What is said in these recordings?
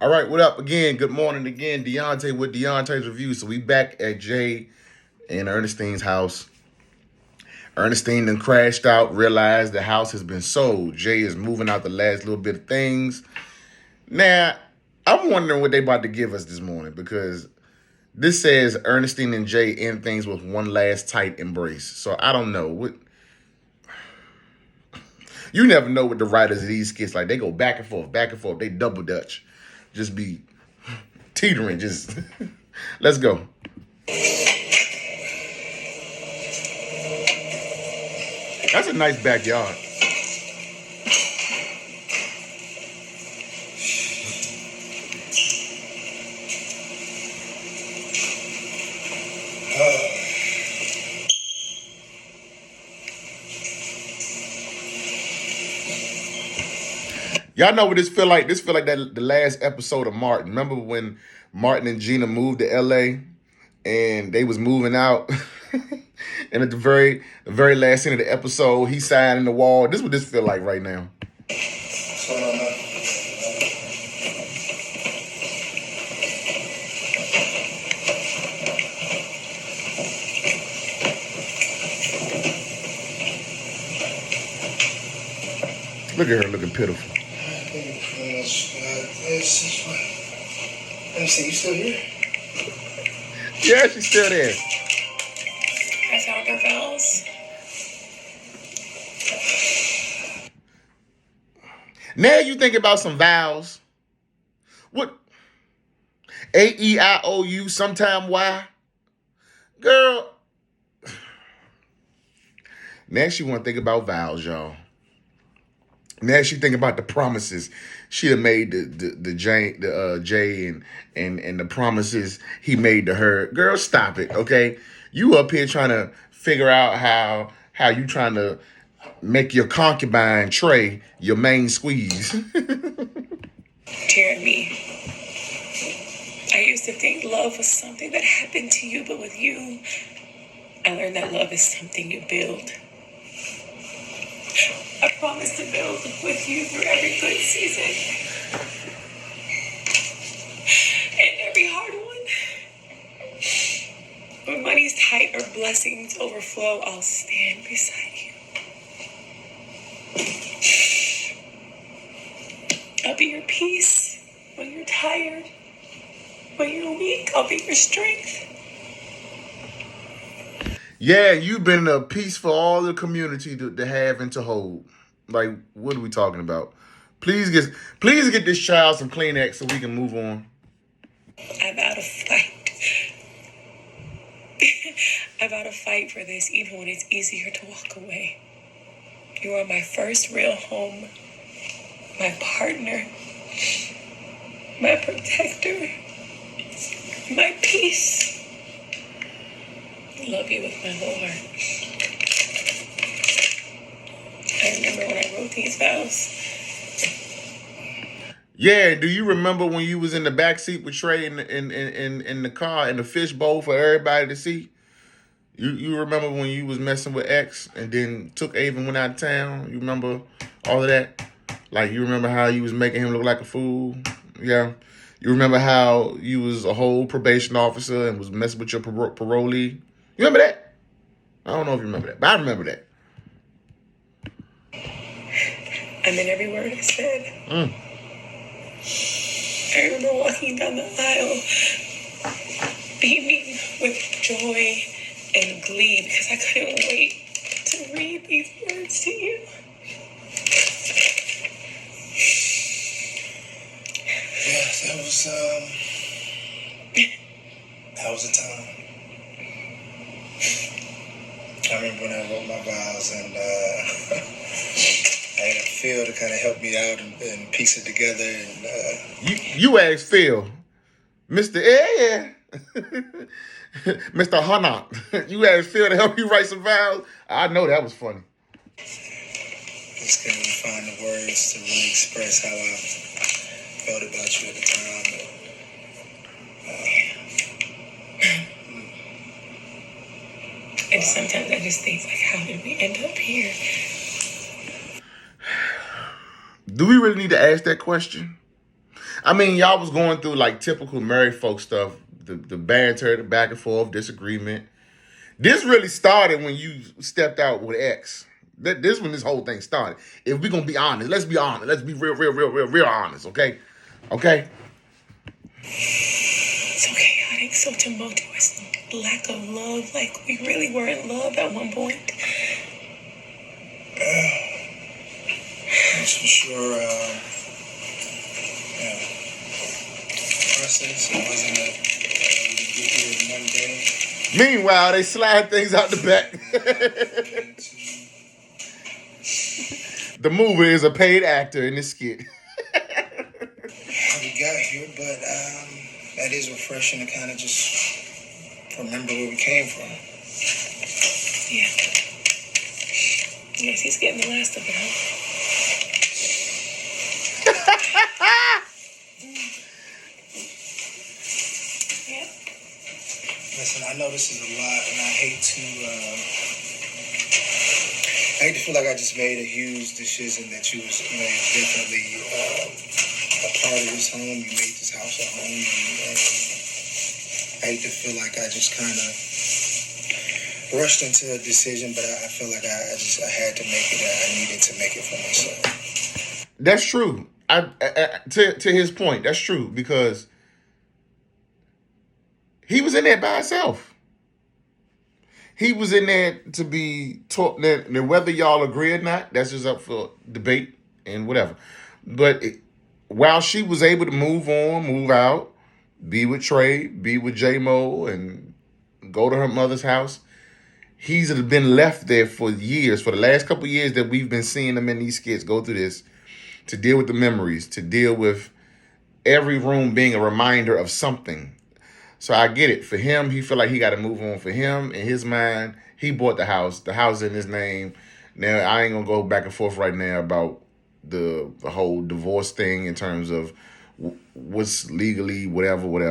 All right, what up again? Good morning again. Deontay with Deontay's Review. So we back at Jay and Ernestine's house. Ernestine then crashed out, realized the house has been sold. Jay is moving out the last little bit of things. Now, I'm wondering what they about to give us this morning because this says Ernestine and Jay end things with one last tight embrace. So I don't know. You never know with the writers of these skits. Like, they go back and forth, back and forth. They double dutch. Just be teetering. Just let's go. That's a nice backyard. Y'all know what this feel like? This feel like that the last episode of Martin. Remember when Martin and Gina moved to LA and they was moving out? And at the very last scene of the episode, he signed in the wall. This is what this feel like right now. What's going on, man? Look at her looking pitiful. Let me see, you still here? Yeah, she's still there. I found our vows. Now you think about some vows. What? A-E-I-O-U, sometime Y? Girl. Now she want to think about vows, y'all. Now she think about the promises she done made the Jay and the promises he made to her. Girl, stop it, okay? You up here trying to figure out how you trying to make your concubine Trey your main squeeze. Dear me. I used to think love was something that happened to you, but with you, I learned that love is something you build. I promise to build with you through every good season. And every hard one. When money's tight or blessings overflow, I'll stand beside you. I'll be your peace when you're tired. When you're weak, I'll be your strength. Yeah, you've been a piece for all the community to have and to hold. Like, what are we talking about? Please get this child some Kleenex so we can move on. I vow to fight. I vow to fight for this, even when it's easier to walk away. You are my first real home, my partner, my protector, my peace. I love you with my whole heart. I remember when I wrote these vows. Yeah, do you remember when you was in the backseat with Trey in the car in the fishbowl for everybody to see? You remember when you was messing with X and then took Ava and went out of town? You remember all of that? Like, you remember how you was making him look like a fool? Yeah. You remember how you was a whole probation officer and was messing with your parolee? You remember that? I don't know if you remember that, but I remember that. I meant every word I said. I remember walking down the aisle, beaming with joy and glee because I couldn't wait to read these words to you. Yeah, that was a time. I remember when I wrote my vows and I had Phil to kind of help me out and piece it together. And you asked Phil, Mr. Yeah. Mr. Hunnot. You asked Phil to help you write some vows. I know that was funny. Just couldn't find the words to really express how I felt about you at the time. And sometimes I just think, like, how did we end up here? Do we really need to ask that question? I mean, y'all was going through like typical married folk stuff, the banter, the back and forth, disagreement. This really started when you stepped out with X. This when this whole thing started. If we're gonna be honest, let's be honest. Let's be real honest, okay? Okay? So chaotic, so tumultuous, lack of love, like we really were in love at one point. That's for sure. Yeah. Process. It wasn't a we get here in one day. Meanwhile, they slide things out the back. The mover is a paid actor in this skit. How we got here, but that is refreshing to kind of just remember where we came from. Yeah. Yes, he's getting the last of it, huh? Yeah. Listen, I know this is a lot, and I hate to feel like I just made a huge decision that you was, you're definitely a part of this home. You made this house a home, and I hate to feel like I just kind of rushed into a decision, but I feel like I had to make it. I needed to make it for myself. That's true. To his point, that's true because he was in there by himself. He was in there to be taught that whether y'all agree or not, that's just up for debate and whatever. But while she was able to move on, move out, be with Trey, be with J-Mo, and go to her mother's house, he's been left there for years, for the last couple of years that we've been seeing him in these skits go through this, to deal with the memories, to deal with every room being a reminder of something. So I get it. For him, he feel like he got to move on. For him, in his mind, he bought the house. The house in his name. Now, I ain't going to go back and forth right now about the whole divorce thing in terms of what's legally, whatever. We've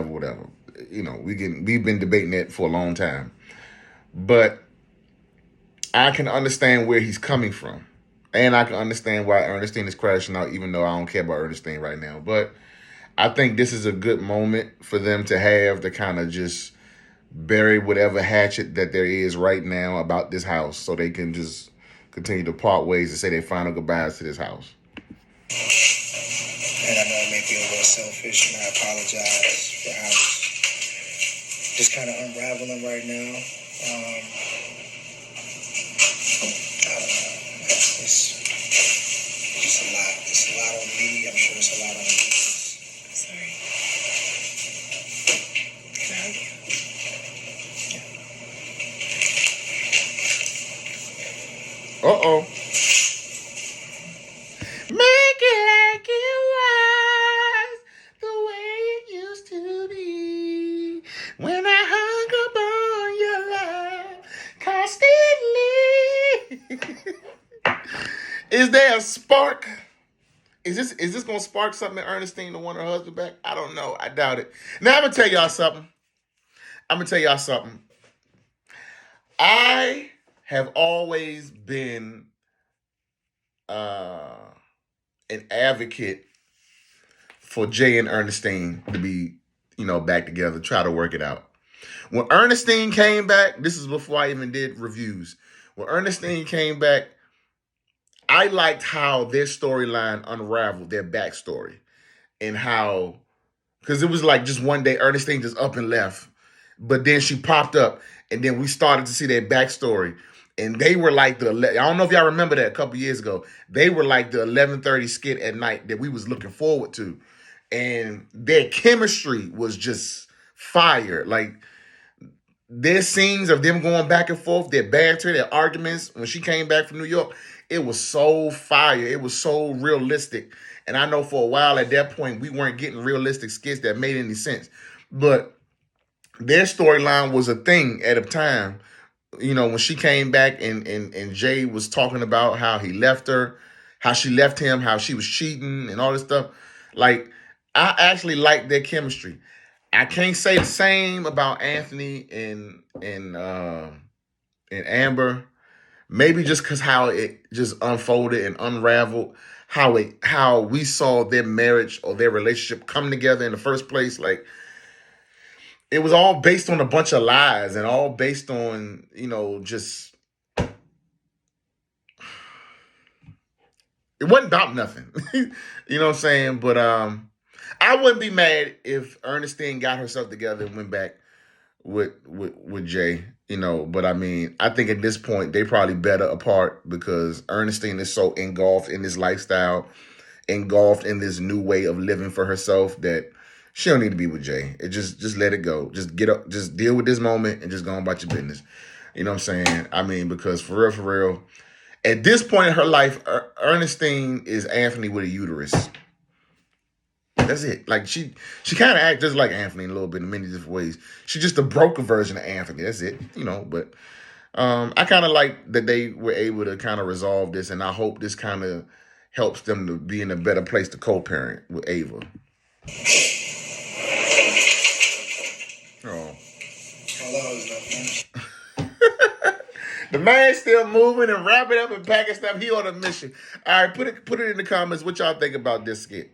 been debating that for a long time. But I can understand where he's coming from. And I can understand why Ernestine is crashing out, even though I don't care about Ernestine right now. But I think this is a good moment for them to have to kind of just bury whatever hatchet that there is right now about this house so they can just continue to part ways and say their final goodbyes to this house. And I know it may be a little selfish, and I apologize for how it's just kind of unraveling right now. I don't know. It's just a lot. It's a lot on me. I'm sure it's a lot on you. Sorry. Can I hug you? Uh-oh. Make it like it was the way it used to be when I hung upon your love constantly. Is there a spark? Is this gonna spark something in Ernestine to want her husband back? I don't know. I doubt it. Now I'm gonna tell y'all something. I have always been an advocate for Jay and Ernestine to be, back together, try to work it out. When Ernestine came back, this is before I even did reviews. When Ernestine came back, I liked how their storyline unraveled, their backstory, and how, because it was like just one day Ernestine just up and left, but then she popped up, and then we started to see their backstory. And they were like I don't know if y'all remember that a couple years ago. They were like the 11:30 skit at night that we was looking forward to. And their chemistry was just fire. Like, their scenes of them going back and forth, their banter, their arguments, when she came back from New York, it was so fire. It was so realistic. And I know for a while at that point, we weren't getting realistic skits that made any sense. But their storyline was a thing at a time. When she came back and Jay was talking about how he left her, how she left him, how she was cheating and all this stuff. Like, I actually like their chemistry. I can't say the same about Anthony and Amber. Maybe just because how it just unfolded and unraveled. how we saw their marriage or their relationship come together in the first place. Like, it was all based on a bunch of lies and all based on, just, it wasn't about nothing. You know what I'm saying? But I wouldn't be mad if Ernestine got herself together and went back with Jay, but I mean, I think at this point they probably better apart because Ernestine is so engulfed in this lifestyle, engulfed in this new way of living for herself that she don't need to be with Jay. It just let it go. Just get up, just deal with this moment and just go on about your business. You know what I'm saying? I mean, because for real, at this point in her life, Ernestine is Anthony with a uterus. That's it. Like she kind of acts just like Anthony in a little bit in many different ways. She's just a broken version of Anthony. That's it. But I kind of like that they were able to kind of resolve this, and I hope this kind of helps them to be in a better place to co-parent with Ava. Oh. The man's still moving and wrapping up and packing stuff. He on a mission. All right, put it in the comments what y'all think about this skit.